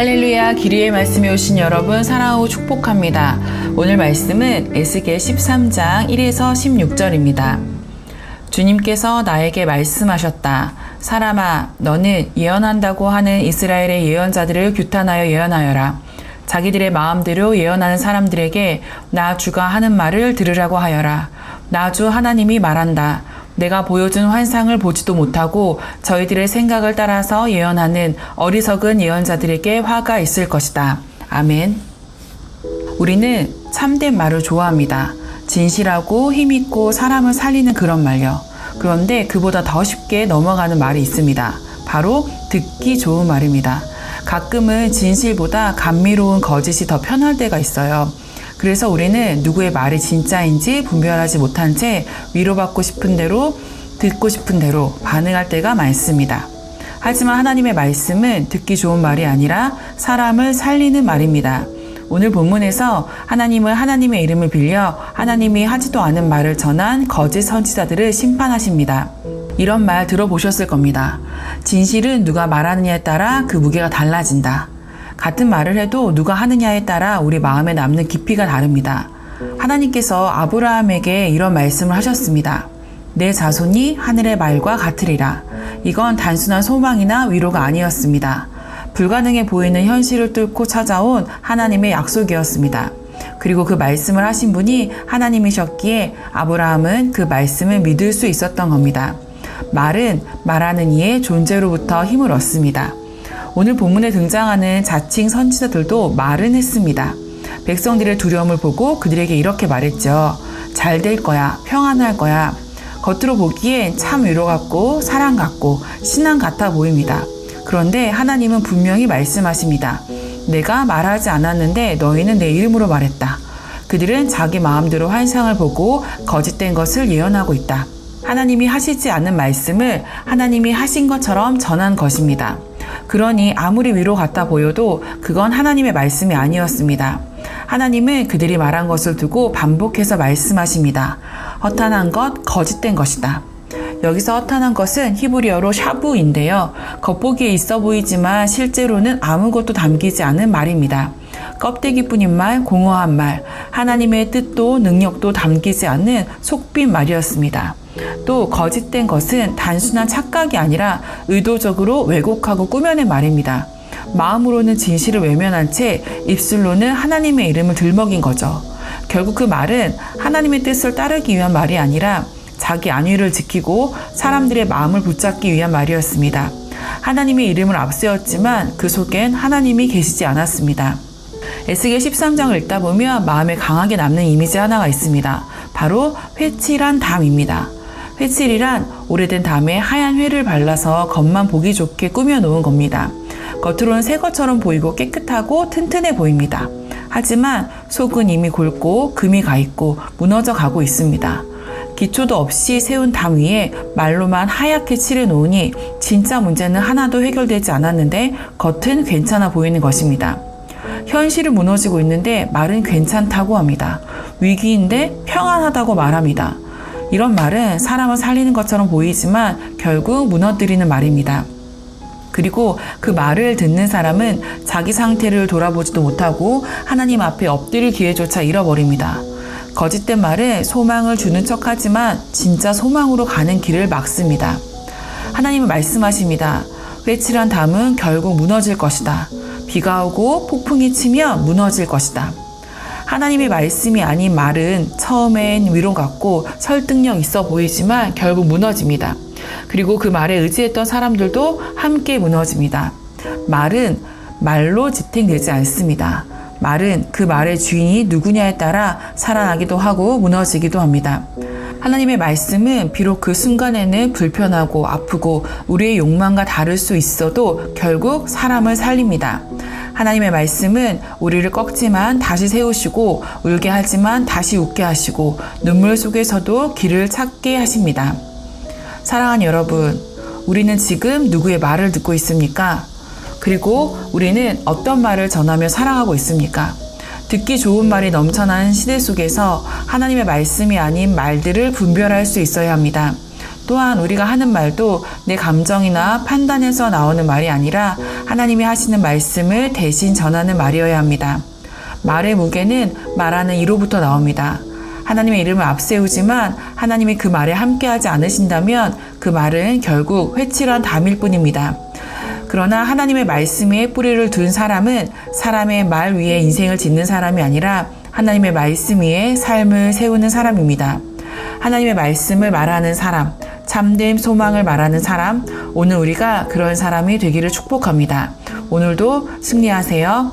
할렐루야, 기리의 말씀에 오신 여러분 사랑하고 축복합니다. 오늘 말씀은 에스겔 13장 1에서 16절입니다. 주님께서 나에게 말씀하셨다. 사람아, 너는 예언한다고 하는 이스라엘의 예언자들을 규탄하여 예언하여라. 자기들의 마음대로 예언하는 사람들에게 나 주가 하는 말을 들으라고 하여라. 나 주 하나님이 말한다. 내가 보여준 환상을 보지도 못하고 저희들의 생각을 따라서 예언하는 어리석은 예언자들에게 화가 있을 것이다. 아멘. 우리는 참된 말을 좋아합니다. 진실하고 힘있고 사람을 살리는 그런 말요. 그런데 그보다 더 쉽게 넘어가는 말이 있습니다. 바로 듣기 좋은 말입니다. 가끔은 진실보다 감미로운 거짓이 더 편할 때가 있어요. 그래서 우리는 누구의 말이 진짜인지 분별하지 못한 채 위로받고 싶은 대로, 듣고 싶은 대로 반응할 때가 많습니다. 하지만 하나님의 말씀은 듣기 좋은 말이 아니라 사람을 살리는 말입니다. 오늘 본문에서 하나님은 하나님의 이름을 빌려 하나님이 하지도 않은 말을 전한 거짓 선지자들을 심판하십니다. 이런 말 들어보셨을 겁니다. 진실은 누가 말하느냐에 따라 그 무게가 달라진다. 같은 말을 해도 누가 하느냐에 따라 우리 마음에 남는 깊이가 다릅니다. 하나님께서 아브라함에게 이런 말씀을 하셨습니다. 내 자손이 하늘의 말과 같으리라. 이건 단순한 소망이나 위로가 아니었습니다. 불가능해 보이는 현실을 뚫고 찾아온 하나님의 약속이었습니다. 그리고 그 말씀을 하신 분이 하나님이셨기에 아브라함은 그 말씀을 믿을 수 있었던 겁니다. 말은 말하는 이의 존재로부터 힘을 얻습니다. 오늘 본문에 등장하는 자칭 선지자들도 말은 했습니다. 백성들의 두려움을 보고 그들에게 이렇게 말했죠. 잘 될 거야, 평안할 거야. 겉으로 보기엔 참 위로 같고 사랑 같고 신앙 같아 보입니다. 그런데 하나님은 분명히 말씀하십니다. 내가 말하지 않았는데 너희는 내 이름으로 말했다. 그들은 자기 마음대로 환상을 보고 거짓된 것을 예언하고 있다. 하나님이 하시지 않은 말씀을 하나님이 하신 것처럼 전한 것입니다. 그러니 아무리 위로 같아 보여도 그건 하나님의 말씀이 아니었습니다. 하나님은 그들이 말한 것을 두고 반복해서 말씀하십니다. 허탄한 것, 거짓된 것이다. 여기서 허탄한 것은 히브리어로 샤부인데요. 겉보기에 있어 보이지만 실제로는 아무것도 담기지 않은 말입니다. 껍데기뿐인 말, 공허한 말, 하나님의 뜻도 능력도 담기지 않는 속빈 말이었습니다. 또 거짓된 것은 단순한 착각이 아니라 의도적으로 왜곡하고 꾸며낸 말입니다. 마음으로는 진실을 외면한 채 입술로는 하나님의 이름을 들먹인 거죠. 결국 그 말은 하나님의 뜻을 따르기 위한 말이 아니라 자기 안위를 지키고 사람들의 마음을 붙잡기 위한 말이었습니다. 하나님의 이름을 앞세웠지만 그 속엔 하나님이 계시지 않았습니다. 에스겔 13장을 읽다 보면 마음에 강하게 남는 이미지 하나가 있습니다. 바로 회칠한 담입니다. 회칠이란 오래된 담에 하얀 회를 발라서 겉만 보기 좋게 꾸며놓은 겁니다. 겉으로는 새 것처럼 보이고 깨끗하고 튼튼해 보입니다. 하지만 속은 이미 골고 금이 가 있고 무너져 가고 있습니다. 기초도 없이 세운 담 위에 말로만 하얗게 칠해 놓으니 진짜 문제는 하나도 해결되지 않았는데 겉은 괜찮아 보이는 것입니다. 현실은 무너지고 있는데 말은 괜찮다고 합니다. 위기인데 평안하다고 말합니다. 이런 말은 사람을 살리는 것처럼 보이지만 결국 무너뜨리는 말입니다. 그리고 그 말을 듣는 사람은 자기 상태를 돌아보지도 못하고 하나님 앞에 엎드릴 기회조차 잃어버립니다. 거짓된 말은 소망을 주는 척하지만 진짜 소망으로 가는 길을 막습니다. 하나님은 말씀하십니다. 회칠한 담은 결국 무너질 것이다. 비가 오고 폭풍이 치면 무너질 것이다. 하나님의 말씀이 아닌 말은 처음엔 위로 같고 설득력 있어 보이지만 결국 무너집니다. 그리고 그 말에 의지했던 사람들도 함께 무너집니다. 말은 말로 지탱되지 않습니다. 말은 그 말의 주인이 누구냐에 따라 살아나기도 하고 무너지기도 합니다. 하나님의 말씀은 비록 그 순간에는 불편하고 아프고 우리의 욕망과 다를 수 있어도 결국 사람을 살립니다. 하나님의 말씀은 우리를 꺾지만 다시 세우시고 울게 하지만 다시 웃게 하시고 눈물 속에서도 길을 찾게 하십니다. 사랑하는 여러분, 우리는 지금 누구의 말을 듣고 있습니까? 그리고 우리는 어떤 말을 전하며 살아가고 있습니까? 듣기 좋은 말이 넘쳐나는 시대 속에서 하나님의 말씀이 아닌 말들을 분별할 수 있어야 합니다. 또한 우리가 하는 말도 내 감정이나 판단에서 나오는 말이 아니라 하나님이 하시는 말씀을 대신 전하는 말이어야 합니다. 말의 무게는 말하는 이로부터 나옵니다. 하나님의 이름을 앞세우지만 하나님이 그 말에 함께하지 않으신다면 그 말은 결국 회칠한 담일 뿐입니다. 그러나 하나님의 말씀에 뿌리를 둔 사람은 사람의 말 위에 인생을 짓는 사람이 아니라 하나님의 말씀 위에 삶을 세우는 사람입니다. 하나님의 말씀을 말하는 사람, 참된 소망을 말하는 사람, 오늘 우리가 그런 사람이 되기를 축복합니다. 오늘도 승리하세요.